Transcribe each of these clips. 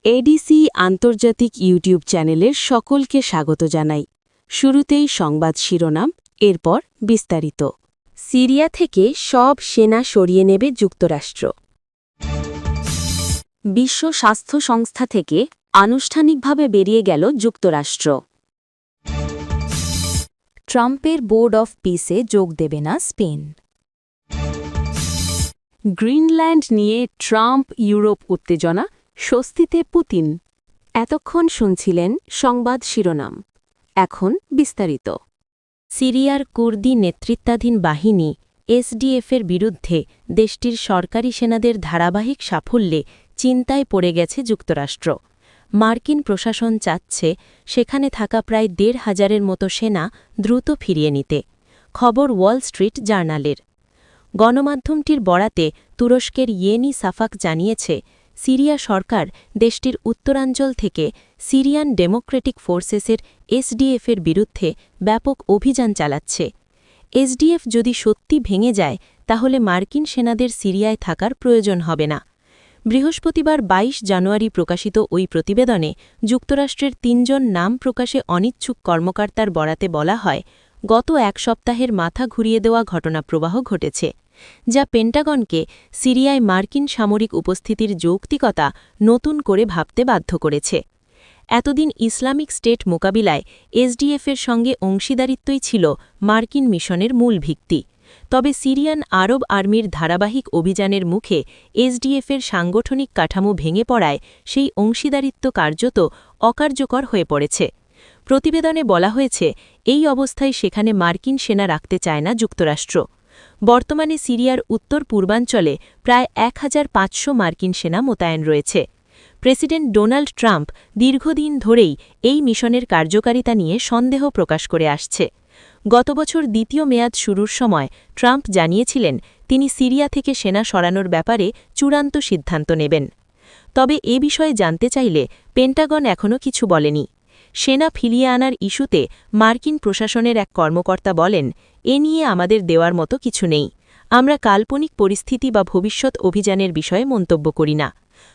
ADC আন্তর্জাতিক YouTube চ্যানেলের সকলকে স্বাগত জানাই। শুরুতেই সংবাদ শিরোনাম, এরপর বিস্তারিত। সিরিয়া থেকে সব সেনা সরিয়ে নেবে যুক্তরাষ্ট্র। বিশ্ব স্বাস্থ্য সংস্থা থেকে আনুষ্ঠানিকভাবে বেরিয়ে গেল যুক্তরাষ্ট্র। ট্রাম্পের বোর্ড অফ পিসে যোগ দেবে না স্পেন। গ্রিনল্যান্ড নিয়ে ট্রাম্প ইউরোপ উত্তেজনা, স্বস্তিতে পুতিন। এতক্ষণ শুনছিলেন সংবাদ শিরোনাম, এখন বিস্তারিত। সিরিয়ার কুর্দি নেতৃত্বাধীন বাহিনী এসডিএফের বিরুদ্ধে দেশটির সরকারি সেনাদের ধারাবাহিক সাফল্যে চিন্তায় পড়ে গেছে যুক্তরাষ্ট্র। মার্কিন প্রশাসন চাচ্ছে সেখানে থাকা প্রায় ১৫০০-এর মতো সেনা দ্রুত ফিরিয়ে নিতে। খবর ওয়াল স্ট্রিট জার্নালের। গণমাধ্যমটির বরাতে তুরস্কের ইয়েনি সাফাক জানিয়েছে, সিরিয়া সরকার দেশটির উত্তরাঞ্চল থেকে সিরিয়ান ডেমোক্রেটিক ফোর্সেসের এসডিএফের বিরুদ্ধে ব্যাপক অভিযান চালাচ্ছে। এসডিএফ যদি সত্যি ভেঙে যায় তাহলে মার্কিন সেনাদের সিরিয়ায় থাকার প্রয়োজন হবে না। বৃহস্পতিবার ২২ জানুয়ারি প্রকাশিত ওই প্রতিবেদনে যুক্তরাষ্ট্রের ৩ জন নাম প্রকাশে অনিচ্ছুক কর্মকর্তার বরাতে বলা হয়, গত এক সপ্তাহের মাথা ঘুরিয়ে দেওয়া ঘটনাপ্রবাহ ঘটেছে, যা পেন্টাগনকে সিরিয়ায় মার্কিন সামরিক উপস্থিতির যৌক্তিকতা নতুন করে ভাবতে বাধ্য করেছে। এতদিন ইসলামিক স্টেট মোকাবিলায় এসডিএফের সঙ্গে অংশীদারিত্বই ছিল মার্কিন মিশনের মূল ভিত্তি। তবে সিরিয়ান আরব আর্মির ধারাবাহিক অভিযানের মুখে এসডিএফের সাংগঠনিক কাঠামো ভেঙে পড়ায় সেই অংশীদারিত্ব কার্যত অকার্যকর হয়ে পড়েছে। প্রতিবেদনে বলা হয়েছে, এই অবস্থায় সেখানে মার্কিন সেনা রাখতে চায় না যুক্তরাষ্ট্র। বর্তমানে সিরিয়ার উত্তর পূর্বাঞ্চলে প্রায় ১৫০০ মার্কিন সেনা মোতায়েন রয়েছে। প্রেসিডেন্ট ডোনাল্ড ট্রাম্প দীর্ঘদিন ধরেই এই মিশনের কার্যকারিতা নিয়ে সন্দেহ প্রকাশ করে আসছে। গত বছর দ্বিতীয় মেয়াদ শুরুর সময় ট্রাম্প জানিয়েছিলেন তিনি সিরিয়া থেকে সেনা সরানোর ব্যাপারে চূড়ান্ত সিদ্ধান্ত নেবেন। তবে এ বিষয়ে জানতে চাইলে পেন্টাগন এখনও কিছু বলেনি। সেনা ফিরিয়ে আনার ইস্যুতে মার্কিন প্রশাসনের এক কর্মকর্তা বলেন, এ নিয়ে আমাদের দেওয়ার মতো কিছু নেই। আমরা কাল্পনিক পরিস্থিতি বা ভবিষ্যৎ অভিযানের বিষয়ে মন্তব্য করি না।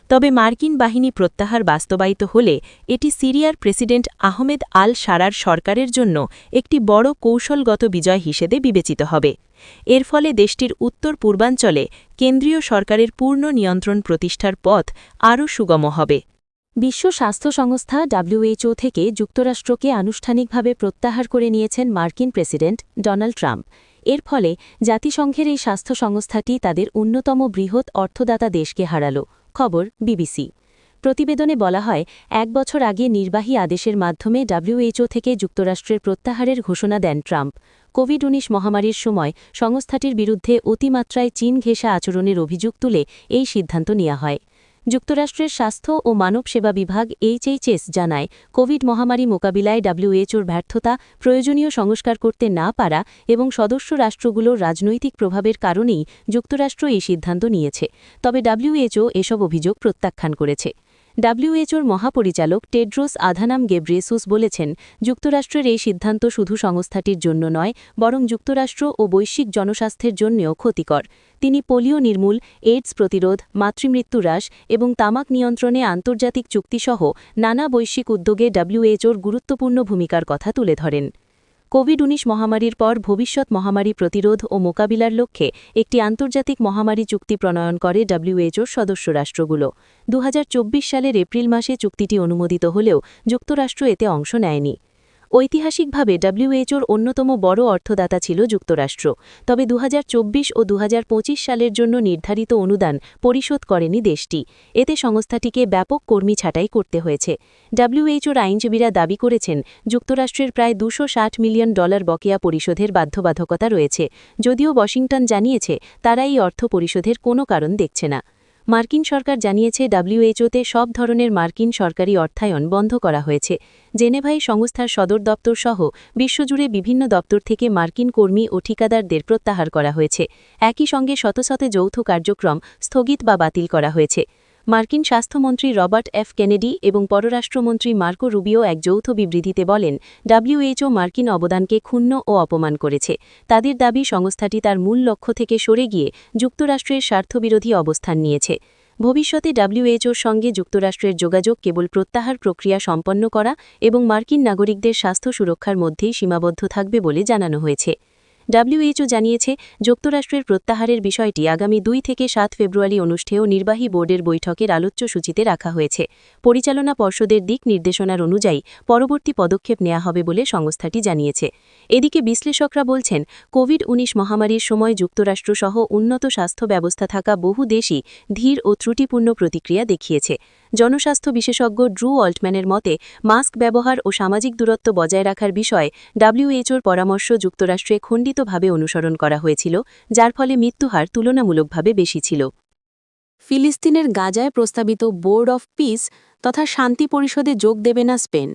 তবে মার্কিন বাহিনী প্রত্যাহার বাস্তবায়িত হলে এটি সিরিয়ার প্রেসিডেন্ট আহমেদ আল শারার সরকারের জন্য একটি বড় কৌশলগত বিজয় হিসেবে বিবেচিত হবে। এর ফলে দেশটির উত্তর পূর্বাঞ্চলে কেন্দ্রীয় সরকারের পূর্ণ নিয়ন্ত্রণ প্রতিষ্ঠার পথ আরও সুগম হবে। বিশ্ব স্বাস্থ্য সংস্থা WHO থেকে যুক্তরাষ্ট্রকে আনুষ্ঠানিকভাবে প্রত্যাহার করে নিয়েছেন মার্কিন প্রেসিডেন্ট ডোনাল্ড ট্রাম্প। এর ফলে জাতিসংঘের এই স্বাস্থ্য সংস্থাটি তাদের অন্যতম বৃহৎ অর্থদাতা দেশকে হারাল। খবর বিবিসি। প্রতিবেদনে বলা হয়, ১ বছর আগে নির্বাহী আদেশের মাধ্যমে WHO থেকে যুক্তরাষ্ট্রের প্রত্যাহারের ঘোষণা দেন ট্রাম্প। কোভিড-১৯ মহামারীর সময় সংস্থাটির বিরুদ্ধে অতিমাত্রায় চীন ঘেঁষা আচরণের অভিযোগ তুলে এই সিদ্ধান্ত নেওয়া হয়। যুক্তরাষ্ট্রের স্বাস্থ্য ও মানব সেবা বিভাগ HHS জানায়, কোভিড মহামারী মোকাবিলায় WHOর ব্যর্থতা, প্রয়োজনীয় সংস্কার করতে না পারা এবং সদস্য রাষ্ট্রগুলোর রাজনৈতিক প্রভাবের কারণেই যুক্তরাষ্ট্র এই সিদ্ধান্ত নিয়েছে। তবে WHO এসব অভিযোগ প্রত্যাখ্যান করেছে। WHOর মহাপরিচালক টেড্রোস আধানাম গেব্রিয়েসুস বলেছেন, যুক্তরাষ্ট্রের এই সিদ্ধান্ত শুধু সংস্থাটির জন্য নয়, বরং যুক্তরাষ্ট্র ও বৈশ্বিক জনস্বাস্থ্যের জন্যও ক্ষতিকর। তিনি পোলিও নির্মূল, এইডস প্রতিরোধ, মাতৃমৃত্যু হ্রাস এবং তামাক নিয়ন্ত্রণে আন্তর্জাতিক চুক্তিসহ নানা বৈশ্বিক উদ্যোগে WHOর গুরুত্বপূর্ণ ভূমিকার কথা তুলে ধরেন। কোভিড-১৯ মহামারীর পর ভবিষ্যৎ মহামারী প্রতিরোধ ও মোকাবিলার লক্ষ্যে একটি আন্তর্জাতিক মহামারী চুক্তি প্রণয়ন করে WHOর সদস্য রাষ্ট্রগুলো। ২০২৪ সালের এপ্রিল মাসে চুক্তিটি অনুমোদিত হলেও যুক্তরাষ্ট্র এতে অংশ নেয়নি। ঐতিহাসিকভাবে WHOর অন্যতম বড় অর্থদাতা ছিল যুক্তরাষ্ট্র। তবে ২০২৪ ও ২০২৫ সালের জন্য নির্ধারিত অনুদান পরিশোধ করেনি দেশটি। এতে সংস্থাটিকে ব্যাপক কর্মী ছাঁটাই করতে হয়েছে। WHOর আইনজীবীরা দাবি করেছেন, যুক্তরাষ্ট্রের প্রায় $২৬০ মিলিয়ন বকেয়া পরিশোধের বাধ্যবাধকতা রয়েছে, যদিও ওয়াশিংটন জানিয়েছে তারা এই অর্থ পরিশোধের কোনো কারণ দেখছে না। মার্কিন সরকার জানিয়েছে, WHOতে সব ধরনের মার্কিন সরকারি অর্থায়ন বন্ধ করা হয়েছে। জেনেভায় সংস্থার সদর দপ্তর সহ বিশ্বজুড়ে বিভিন্ন দপ্তর থেকে মার্কিন কর্মী ও ঠিকাদারদের প্রত্যাহার করা হয়েছে। একই সঙ্গে শত শত যৌথ কার্যক্রম স্থগিত বা বাতিল করা হয়েছে। মার্কিন স্বাস্থ্যমন্ত্রী রবার্ট এফ কেনেডি এবং পররাষ্ট্রমন্ত্রী মার্কো রুবিও এক যৌথ বিবৃতিতে বলেন, WHO মার্কিন অবদানকে ক্ষুণ্ণ ও অপমান করেছে। তাদের দাবি, সংস্থাটি তার মূল লক্ষ্য থেকে সরে গিয়ে যুক্তরাষ্ট্রের স্বার্থবিরোধী অবস্থান নিয়েছে। ভবিষ্যতে ডব্লিউএইচওর সঙ্গে যুক্তরাষ্ট্রের যোগাযোগ কেবল প্রত্যাহার প্রক্রিয়া সম্পন্ন করা এবং মার্কিন নাগরিকদের স্বাস্থ্য সুরক্ষার মধ্যেই সীমাবদ্ধ থাকবে বলে জানানো হয়েছে। ডব্লিউএইচও জানিয়েছে, যুক্তরাষ্ট্রের প্রত্যাহারের বিষয়টি আগামী 2 থেকে 7 ফেব্রুয়ারি অনুষ্ঠেয় নির্বাহী বোর্ডের বৈঠকের আলোচ্য সূচিতে রাখা হয়েছে। পরিচালনা পর্ষদের দিক নির্দেশনার অনুযায়ী পরবর্তী পদক্ষেপ নেওয়া হবে বলে সংস্থাটি জানিয়েছে। এদিকে বিশ্লেষকরা বলছেন, কোভিড-19 মহামারীর সময় যুক্তরাষ্ট্রসহ উন্নত স্বাস্থ্য ব্যবস্থা থাকা বহু দেশই ধীর ও ত্রুটিপূর্ণ প্রতিক্রিয়া দেখিয়েছে। জনস্বাস্থ্য বিশেষজ্ঞ ড্রু অল্টম্যানের মতে, মাস্ক ব্যবহার ও সামাজিক দূরত্ব বজায় রাখার বিষয়ে ডব্লিউএইচওর পরামর্শ যুক্তরাষ্ট্রে খণ্ডিতভাবে অনুসরণ করা হয়েছিল, যার ফলে মৃত্যুহার তুলনামূলকভাবে বেশি ছিল। ফিলিস্তিনের গাজায় প্রস্তাবিত বোর্ড অফ পিস তথা শান্তি পরিষদে যোগ দেবে না স্পেন।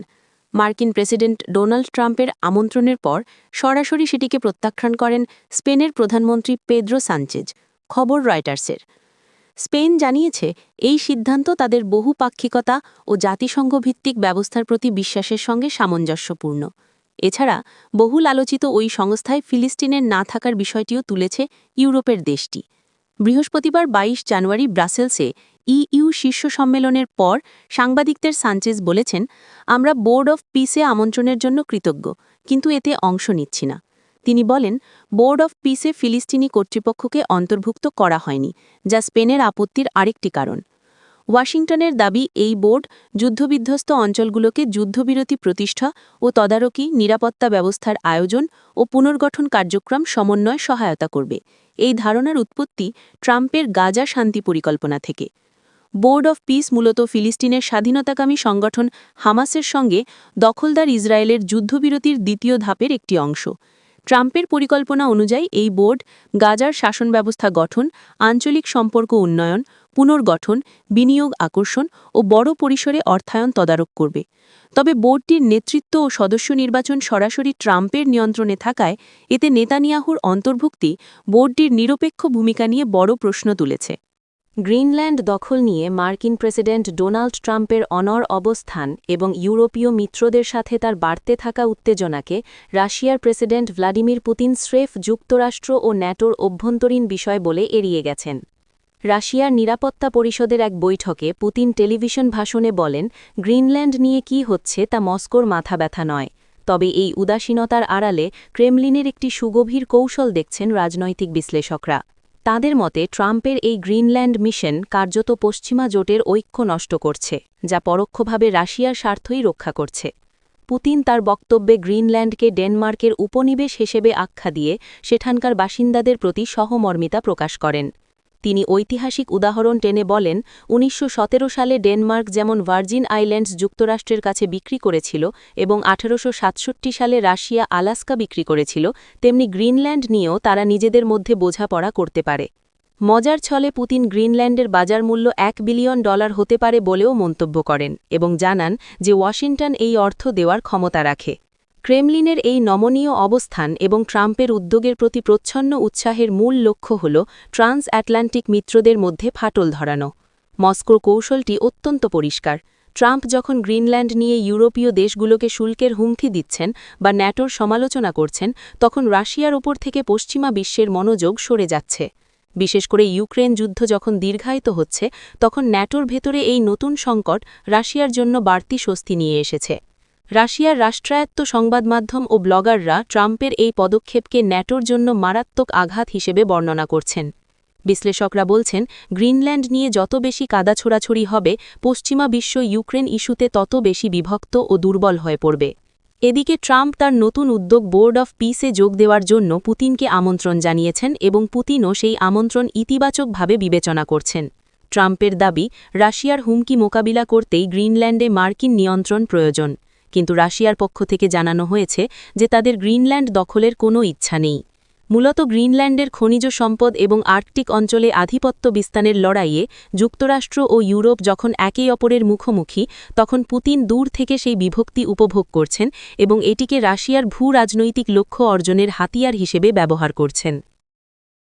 মার্কিন প্রেসিডেন্ট ডোনাল্ড ট্রাম্পের আমন্ত্রণের পর সরাসরি সেটিকে প্রত্যাখ্যান করেন স্পেনের প্রধানমন্ত্রী পেদ্রো সানচেজ। খবর রয়টার্সের। স্পেন জানিয়েছে, এই সিদ্ধান্ত তাদের বহুপাক্ষিকতা ও জাতিসংঘভিত্তিক ব্যবস্থার প্রতি বিশ্বাসের সঙ্গে সামঞ্জস্যপূর্ণ। এছাড়া বহুল আলোচিত ওই সংস্থায় ফিলিস্তিনের না থাকার বিষয়টিও তুলেছে ইউরোপের দেশটি। বৃহস্পতিবার 22 জানুয়ারি ব্রাসেলসে ইইউ শীর্ষ সম্মেলনের পর সাংবাদিকদের সানচেজ বলেছেন, আমরা বোর্ড অফ পিসে আমন্ত্রণের জন্য কৃতজ্ঞ, কিন্তু এতে অংশ নিচ্ছি না। তিনি বলেন, বোর্ড অফ পিসে ফিলিস্তিনি কর্তৃপক্ষকে অন্তর্ভুক্ত করা হয়নি, যা স্পেনের আপত্তির আরেকটি কারণ। ওয়াশিংটনের দাবি, এই বোর্ড যুদ্ধবিধ্বস্ত অঞ্চলগুলোকে যুদ্ধবিরতি প্রতিষ্ঠা ও তদারকি, নিরাপত্তা ব্যবস্থার আয়োজন ও পুনর্গঠন কার্যক্রম সমন্বয় সহায়তা করবে। এই ধারণার উৎপত্তি ট্রাম্পের গাজা শান্তি পরিকল্পনা থেকে। বোর্ড অফ পিস মূলত ফিলিস্তিনের স্বাধীনতাকামী সংগঠন হামাসের সঙ্গে দখলদার ইসরায়েলের যুদ্ধবিরতির দ্বিতীয় ধাপের একটি অংশ। ট্রাম্পের পরিকল্পনা অনুযায়ী এই বোর্ড গাজার শাসন ব্যবস্থা গঠন, আঞ্চলিক সম্পর্ক উন্নয়ন, পুনর্গঠন, বিনিয়োগ আকর্ষণ ও বড় পরিসরে অর্থায়ন তদারক করবে। তবে বোর্ডটির নেতৃত্ব ও সদস্য নির্বাচন সরাসরি ট্রাম্পের নিয়ন্ত্রণে থাকায় এতে নেতানিয়াহুর অন্তর্ভুক্তি বোর্ডটির নিরপেক্ষ ভূমিকা নিয়ে বড় প্রশ্ন তুলেছে। গ্রিনল্যান্ড দখল নিয়ে মার্কিন প্রেসিডেন্ট ডোনাল্ড ট্রাম্পের অনড় অবস্থান এবং ইউরোপীয় মিত্রদের সাথে তার বাড়তে থাকা উত্তেজনাকে রাশিয়ার প্রেসিডেন্ট ভ্লাদিমির পুতিন স্রেফ যুক্তরাষ্ট্র ও ন্যাটোর অভ্যন্তরীণ বিষয় বলে এড়িয়ে গেছেন। রাশিয়ার নিরাপত্তা পরিষদের এক বৈঠকে পুতিন টেলিভিশন ভাষণে বলেন, গ্রিনল্যান্ড নিয়ে কী হচ্ছে তা মস্কোর মাথা ব্যথা নয়। তবে এই উদাসীনতার আড়ালে ক্রেমলিনের একটি সুগভীর কৌশল দেখছেন রাজনৈতিক বিশ্লেষকরা। তাদের মতে, ট্রাম্পের এই গ্রিনল্যান্ড মিশন কার্যত পশ্চিমা জোটের ঐক্য নষ্ট করছে, যা পরোক্ষভাবে রাশিয়ার স্বার্থই রক্ষা করছে। পুতিন তার বক্তব্যে গ্রিনল্যান্ডকে ডেনমার্কের উপনিবেশ হিসেবে আখ্যা দিয়ে সেখানকার বাসিন্দাদের প্রতি সহমর্মিতা প্রকাশ করেন। তিনি ঐতিহাসিক উদাহরণ টেনে বলেন, 1917 সালে ডেনমার্ক যেমন ভার্জিন আইল্যান্ডস যুক্তরাষ্ট্রের কাছে বিক্রি করেছিল এবং 1867 সালে রাশিয়া আলাস্কা বিক্রি করেছিল, তেমনি গ্রিনল্যান্ড নিয়েও তারা নিজেদের মধ্যে বোঝাপড়া করতে পারে। মজার ছলে পুতিন গ্রিনল্যান্ডের বাজার মূল্য $1 বিলিয়ন হতে পারে বলেও মন্তব্য করেন এবং জানান যে ওয়াশিংটন এই অর্থ দেওয়ার ক্ষমতা রাখে। ক্রেমলিনের এই নমনীয় অবস্থান এবং ট্রাম্পের উদ্যোগের প্রতি প্রচ্ছন্ন উৎসাহের মূল লক্ষ্য হল ট্রান্স আটলান্টিক মিত্রদের মধ্যে ফাটল ধরানো। মস্কোর কৌশলটি অত্যন্ত পরিষ্কার। ট্রাম্প যখন গ্রিনল্যান্ড নিয়ে ইউরোপীয় দেশগুলোকে শুল্কের হুমকি দিচ্ছেন বা ন্যাটোর সমালোচনা করছেন, তখন রাশিয়ার ওপর থেকে পশ্চিমা বিশ্বের মনোযোগ সরে যাচ্ছে। বিশেষ করে ইউক্রেন যুদ্ধ যখন দীর্ঘায়িত হচ্ছে, তখন ন্যাটোর ভেতরে এই নতুন সংকট রাশিয়ার জন্য বাড়তি স্বস্তি নিয়ে এসেছে। রাশিয়ার রাষ্ট্রায়ত্ত সংবাদ মাধ্যম ও ব্লগাররা ট্রাম্পের এই পদক্ষেপকে ন্যাটোর জন্য মারাত্মক আঘাত হিসেবে বর্ণনা করছেন। বিশ্লেষকরা বলছেন, গ্রিনল্যান্ড নিয়ে যত বেশি কাদা ছোড়াছড়ি হবে, পশ্চিমা বিশ্ব ইউক্রেন ইস্যুতে তত বেশি বিভক্ত ও দুর্বল হয়ে পড়বে। এদিকে ট্রাম্প তার নতুন উদ্যোগ বোর্ড অফ পিসে যোগ দেওয়ার জন্য পুতিনকে আমন্ত্রণ জানিয়েছেন এবং পুতিনও সেই আমন্ত্রণ ইতিবাচকভাবে বিবেচনা করছেন। ট্রাম্পের দাবি, রাশিয়ার হুমকি মোকাবিলা করতেই গ্রিনল্যান্ডে মার্কিন নিয়ন্ত্রণ প্রয়োজন। কিন্তু রাশিয়ার পক্ষ থেকে জানানো হয়েছে যে তাদের গ্রিনল্যান্ড দখলের কোনো ইচ্ছা নেই। মূলত গ্রিনল্যান্ডের খনিজ সম্পদ এবং আর্কটিক অঞ্চলে আধিপত্য বিস্তারের লড়াইয়ে যুক্তরাষ্ট্র ও ইউরোপ যখন একে অপরের মুখোমুখি, তখন পুতিন দূর থেকে সেই বিভক্তি উপভোগ করছেন এবং এটিকে রাশিয়ার ভূ রাজনৈতিক লক্ষ্য অর্জনের হাতিয়ার হিসেবে ব্যবহার করছেন।